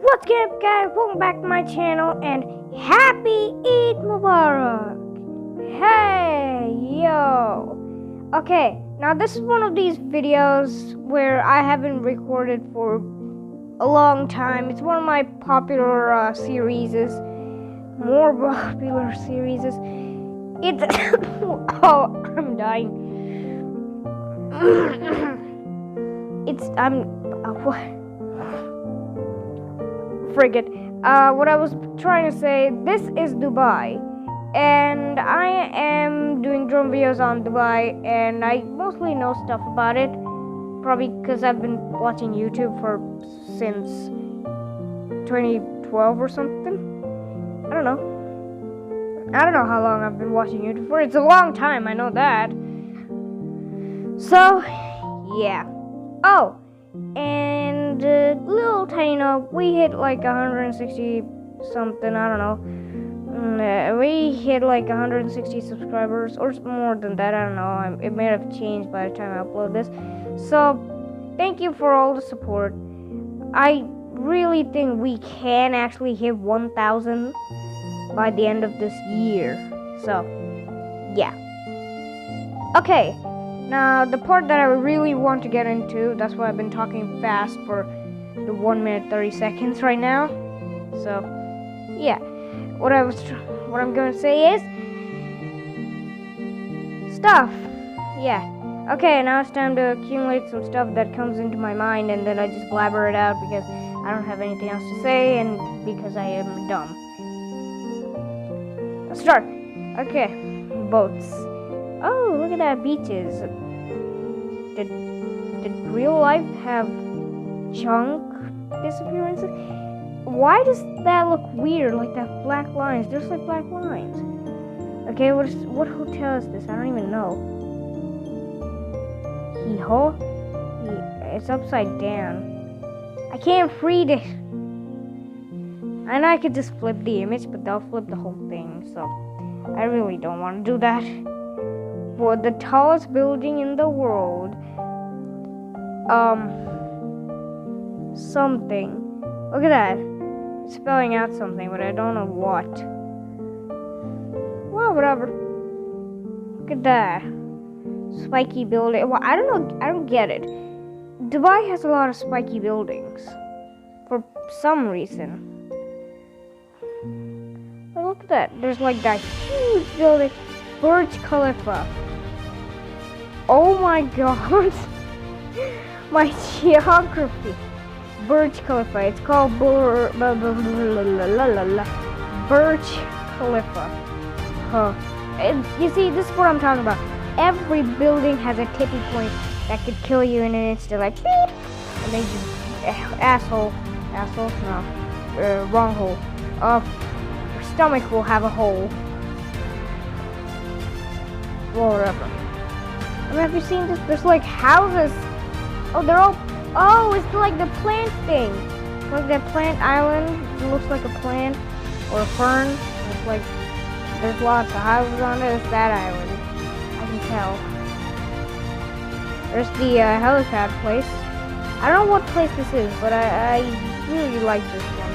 What's up, guys? Welcome back to my channel and happy Eid Mubarak. Hey, yo. Okay, now this is one of these videos where I haven't recorded for a long time. It's one of my popular series, more popular series. It's oh, I'm dying. What? Forget. What I was trying to say, this is Dubai, and I am doing drone videos on Dubai, and I mostly know stuff about it, probably because I've been watching YouTube since 2012 or something. I don't know how long I've been watching YouTube for. It's a long time, I know that. So, yeah. Oh, and little tiny note, we hit like 160 something, I don't know. We hit like 160 subscribers, or more than that, I don't know. It may have changed by the time I upload this. So, thank you for all the support. I really think we can actually hit 1,000 by the end of this year. So, yeah. Okay. Now, the part that I really want to get into, that's why I've been talking fast for the 1 minute 30 seconds right now. So, yeah. What I'm going to say is stuff. Yeah. Okay, now it's time to accumulate some stuff that comes into my mind, and then I just blabber it out because I don't have anything else to say and because I am dumb. Let's start. Okay. Boats. Oh, look at that, beaches. Did real life have chunk disappearances? Why does that look weird, like that black lines? There's like black lines. Okay, what hotel is this? I don't even know. Hee-ho? It's upside down. I can't read it. And I could just flip the image, but they'll flip the whole thing, so I really don't want to do that. For the tallest building in the world, something. Look at that. It's spelling out something, but I don't know what. Well, whatever. Look at that. Spiky building. Well, I don't know. I don't get it. Dubai has a lot of spiky buildings for some reason. But look at that. There's like that huge building. Burj Khalifa. Oh my god. My geography. Burj Khalifa. It's called Burj Khalifa. Huh. And you see, this is what I'm talking about. Every building has a tipping point that could kill you in an instant, like beep, and then just asshole, no, wrong hole. Your stomach will have a hole. Well, whatever. I mean, have you seen this? There's like houses. Oh, they're all. Oh, it's like the plant thing. Like that plant island. It looks like a plant or a fern. It's like there's lots of houses on it. It's that island. I can tell. There's the helipad place. I don't know what place this is, but I really like this one.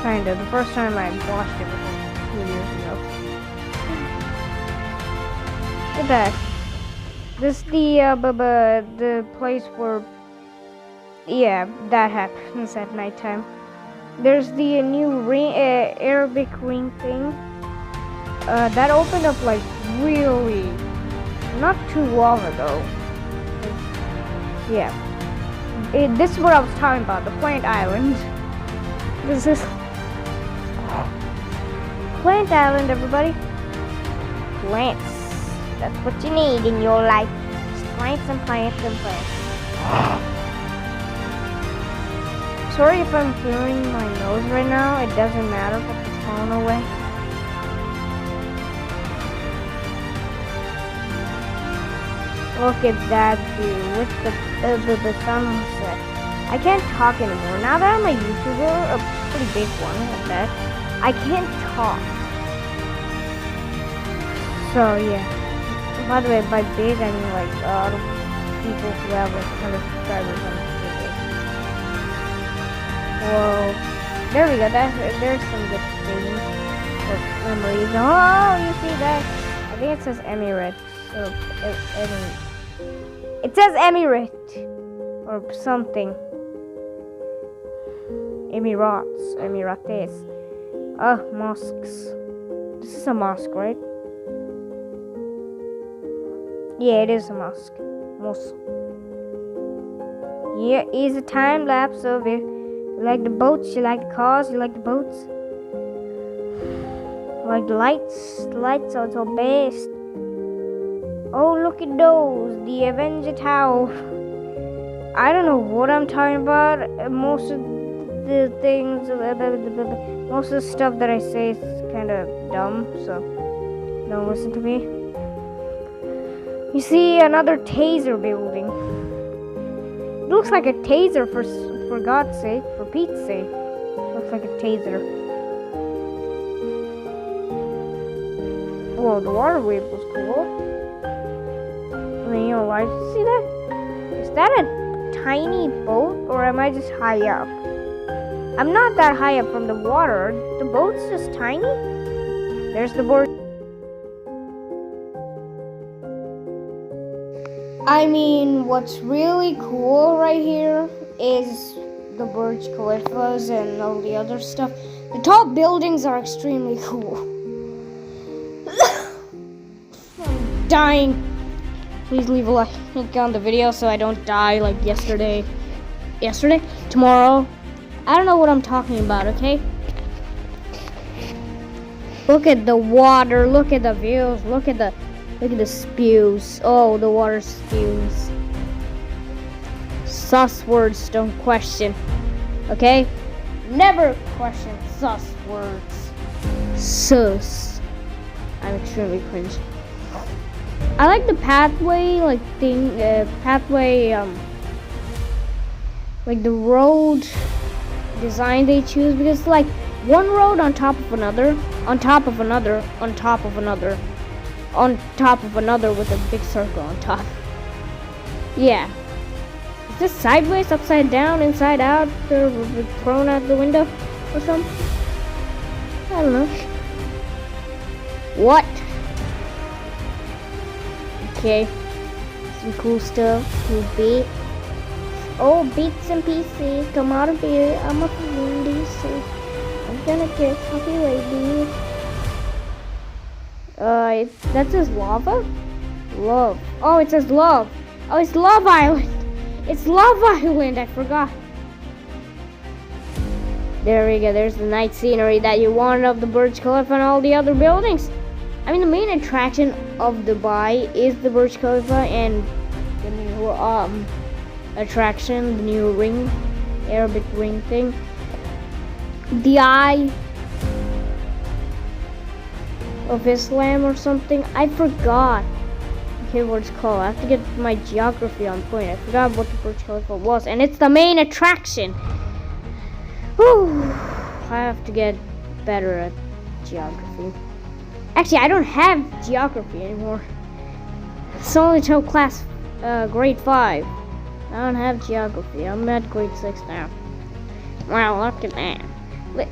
Kinda. The first time I watched it was like 2 years ago. Look at that. This is the place where, yeah, that happens at nighttime. There's the new Arabic ring thing. That opened up like really not too long ago. Yeah. This is what I was talking about, the plant island. This is plant island, everybody. Plants. That's what you need in your life. Just plants and plants and plants. Sorry if I'm feeling my nose right now. It doesn't matter, put the phone away. Look at that view with the sunset. I can't talk anymore. Now that I'm a YouTuber, a pretty big one at that, I can't talk. So yeah. By the way, by big I mean like a lot of people who have like 100 subscribers on this video. Whoa. There we go. There's some good things or memories. Oh, you see that? I think it says Emirates. So it says Emirates or something. Emirates. Oh, mosques. This is a mosque, right? Yeah, it is a mosque. Here is a time lapse of it. You like the boats? You like the cars? You like the boats? You like the lights? The lights are so best. Oh, look at those. The Avenger Tower. I don't know what I'm talking about. Most of the things, most of the stuff that I say is kind of dumb, so don't listen to me. You see another taser building. It looks like a taser for God's sake, for Pete's sake. It looks like a taser. Whoa, the water wave was cool. I mean, you know, like, see that? Is that a tiny boat, or am I just high up? I'm not that high up from the water. The boat's just tiny. There's the board. I mean, what's really cool right here is the Burj Khalifas and all the other stuff. The tall buildings are extremely cool. I'm dying. Please leave a like on the video so I don't die like yesterday. Tomorrow. I don't know what I'm talking about, okay? Look at the water, look at the views, look at the spews. Oh, the water spews. Sus words don't question. Okay? Never question sus words. Sus. I'm extremely cringe. I like the pathway, like the road design they choose, because like one road on top of another, on top of another, on top of another, on top of another with a big circle on top. Yeah. Is this sideways, upside down, inside out, or thrown out the window or something? I don't know. What? Okay. Some cool stuff. Cool beat. Oh, bits and pieces. Come out of here. I'm a DC. I'm gonna get copyrighted. That says lava? Love. Oh, it says love. Oh, it's Love Island. It's Love Island. I forgot. There we go. There's the night scenery that you wanted of the Burj Khalifa and all the other buildings. I mean, the main attraction of Dubai is the Burj Khalifa and the new attraction, the new ring, Arabic ring thing. The Eye of Islam or something. I forgot. Okay, what it's called. I have to get my geography on point. I forgot what the Burj Khalifa was, and it's the main attraction. Whew. I have to get better at geography. Actually, I don't have geography anymore. It's only till class grade 5. I don't have geography. I'm at grade 6 now. Wow, look at that.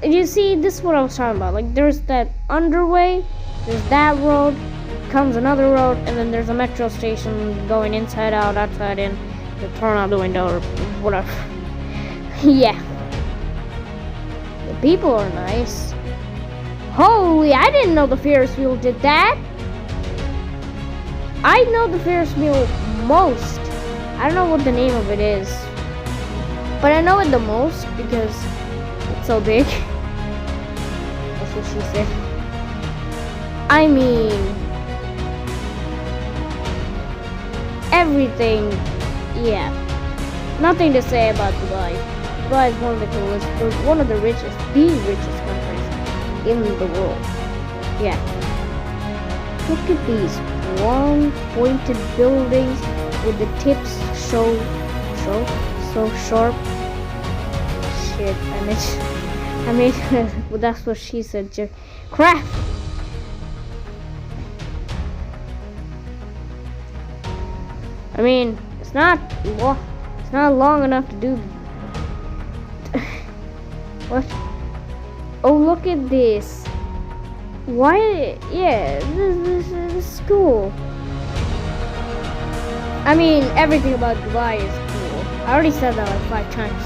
You see, this is what I was talking about. Like, there's that underway, there's that road, comes another road, and then there's a metro station going inside out, outside in, to turn out the window or whatever. Yeah. The people are nice. Holy, I didn't know the Ferris wheel did that. I know the Ferris wheel most. I don't know what the name of it is, but I know it the most because it's so big. That's what she said. I mean, everything, yeah. Nothing to say about Dubai. Dubai is one of the coolest, one of the richest countries in the world. Yeah. Look at these long pointed buildings with the tips so sharp. Shit, I made well, that's what she said. Crap. I mean, it's not long enough to do. What? Oh, look at this. Why? Yeah, this is cool. I mean, everything about Dubai is cool. I already said that like 5 times.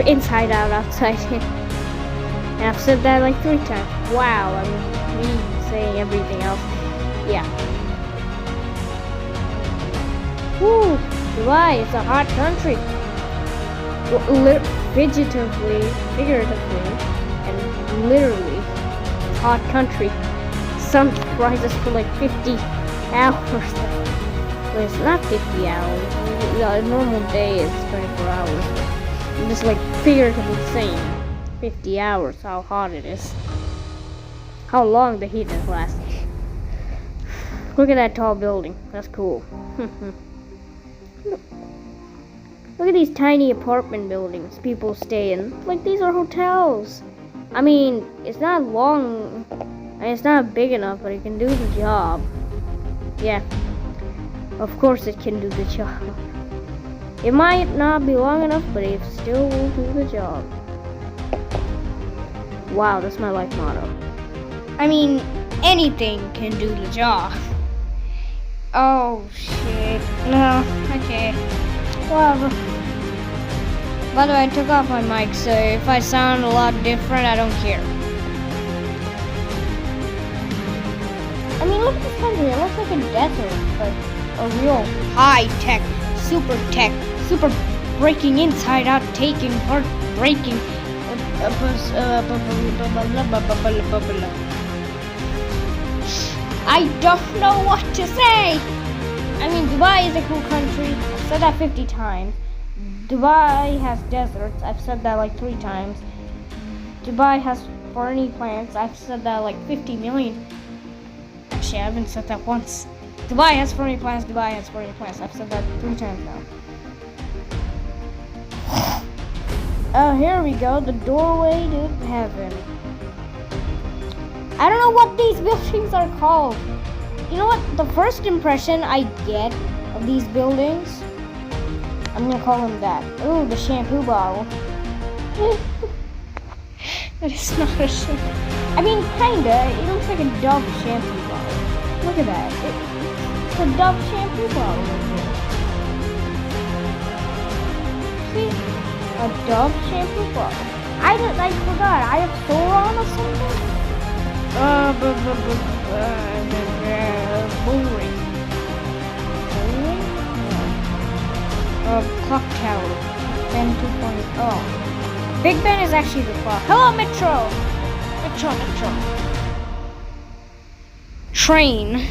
Inside out, outside in. And I've said that like 3 times. Wow, I mean, me saying everything else. Yeah. Woo! Dubai is a hot country. Figuratively, and literally, hot country. Sun rises for like 50 hours. But it's not 50 hours. A normal day is 24 hours. I'm just like figuratively saying 50 hours how hot it is. How long the heat is lasting. Look at that tall building. That's cool. Look at these tiny apartment buildings people stay in. Like, these are hotels. I mean, it's not long, and it's not big enough, but it can do the job. Yeah, of course it can do the job. It might not be long enough, but it still will do the job. Wow, that's my life motto. I mean, anything can do the job. Oh, shit. No, okay. Whatever. By the way, I took off my mic, so if I sound a lot different, I don't care. I mean, look at this country. It looks like a desert, but a real high-tech, super breaking inside out, taking part, breaking. I don't know what to say. I mean, Dubai is a cool country. I've said that 50 times. Dubai has deserts. I've said that like 3 times. Dubai has ferny plants. I've said that like 50 million. Actually, I haven't said that once. Dubai has ferny plants. Dubai has ferny plants. I've said that 3 times now. Here we go. The doorway to heaven. I don't know what these buildings are called. You know what? The first impression I get of these buildings, I'm gonna call them that. Ooh, the shampoo bottle. That is not a shampoo. I mean, kinda. It looks like a Dove shampoo bottle. Look at that. It's a Dove shampoo bottle right here. See? A Dove shampoo bottle. I forgot. I have Sauron or something? Boring. Clock tower. Ben 2.0. Big Ben is actually the clock. Hello, Metro! Metro. Train.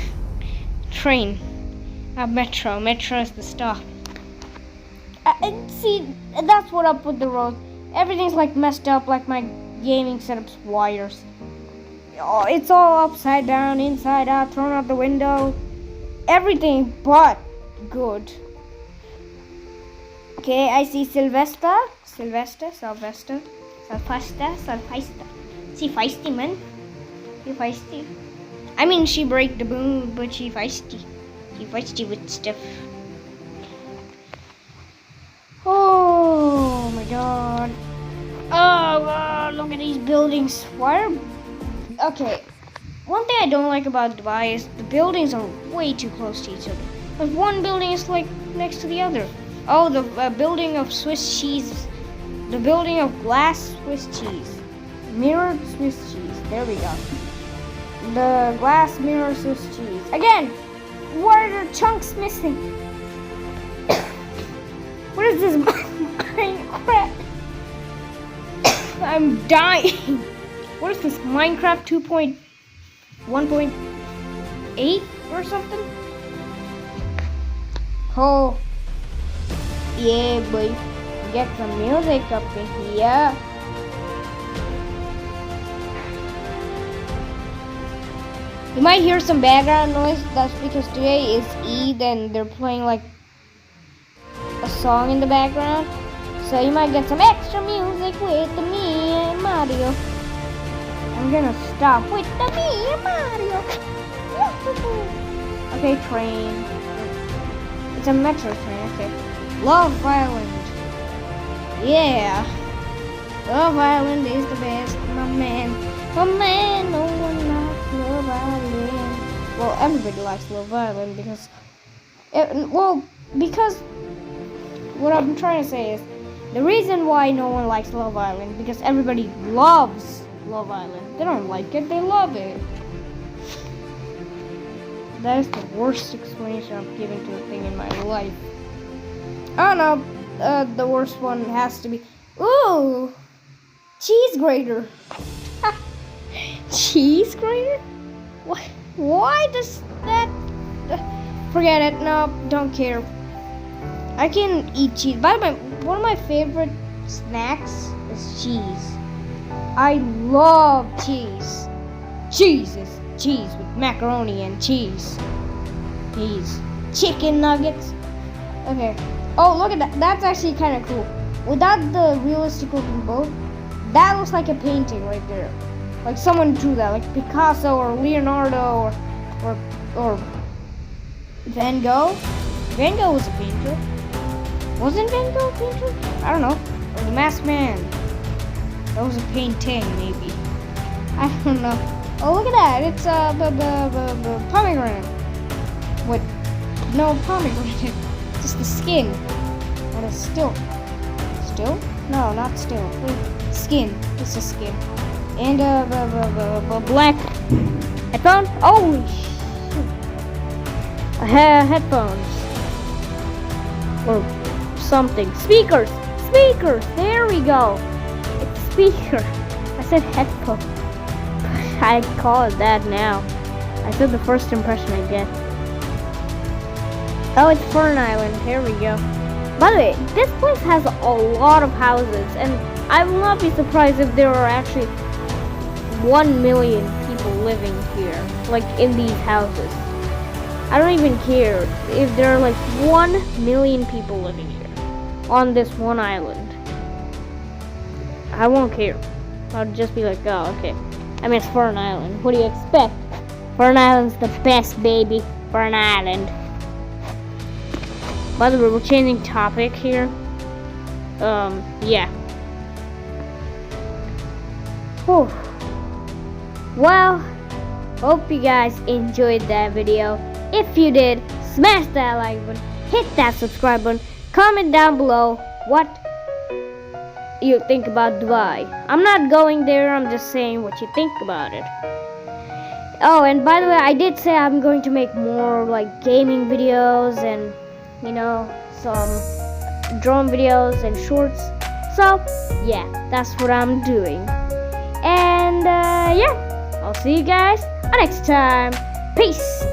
Metro. Metro is the stop. See, that's what up with the road. Everything's like messed up, like my gaming setup's wires. Oh, it's all upside down, inside out, thrown out the window. Everything but good. Okay, I see Sylvester. See feisty, man. She feisty. I mean, she break the mood, but she feisty. She feisty with stuff. Oh my god. Oh god, look at these buildings. Okay, one thing I don't like about Dubai is the buildings are way too close to each other. Like, one building is like next to the other. Oh, the building of Swiss cheese. The building of glass Swiss cheese. Mirrored Swiss cheese. There we go. The glass mirror Swiss cheese. Again, what are the chunks missing? What is this? Minecraft? I'm dying. What is this? Minecraft 2.1.8 or something? Oh. Yeah, boy. Get some music up in here. You might hear some background noise. That's because today is Eid and they're playing like a song in the background. So you might get some extra music with the me and Mario. I'm gonna stop with the me and Mario. Okay, train. It's a metro train, okay. Love Island. Yeah. Love Island is the best, my man. My man, no one likes Love Island. Well, everybody likes Love Island because, because what I'm trying to say is the reason why no one likes Love Island because everybody loves Love Island. They don't like it, they love it. That is the worst explanation I've given to a thing in my life. I don't know. The worst one has to be, ooh, cheese grater. Cheese grater? What? Why does that? Forget it. No, don't care. I can eat cheese. By the way, one of my favorite snacks is cheese. I love cheese. Cheese is cheese with macaroni and cheese. Cheese. Chicken nuggets. Okay. Oh, look at that. That's actually kind of cool. Without the realistic looking boat, that looks like a painting right there. Like someone drew that, like Picasso or Leonardo or Van Gogh. Van Gogh was a painter. Wasn't Van Gogh a painter? I don't know. Or the Masked Man. That was a painting, maybe. I don't know. Oh, look at that. It's the pomegranate. What? No pomegranate. Just the skin. What is still? Still? No, not still. Skin. It's a skin. And black headphones. Holy shit! Headphones or something. Speakers. Speakers. There we go. It's speaker. I said headphone. I call it that now. I said the first impression I get. Oh, it's Fern Island. Here we go. By the way, this place has a lot of houses, and I will not be surprised if there are actually 1 million people living here, like in these houses. I don't even care if there are like 1 million people living here on this one island. I won't care. I'll just be like, oh, okay. I mean, it's Fern Island. What do you expect? Fern Island's the best, baby. Fern Island. By the way, we're changing topic here. Yeah. Whew. Well, hope you guys enjoyed that video. If you did, smash that like button, hit that subscribe button, comment down below what you think about Dubai. I'm not going there, I'm just saying what you think about it. Oh, and by the way, I did say I'm going to make more like gaming videos and, you know, some drone videos and shorts. So, yeah, that's what I'm doing. And, yeah, I'll see you guys next time. Peace!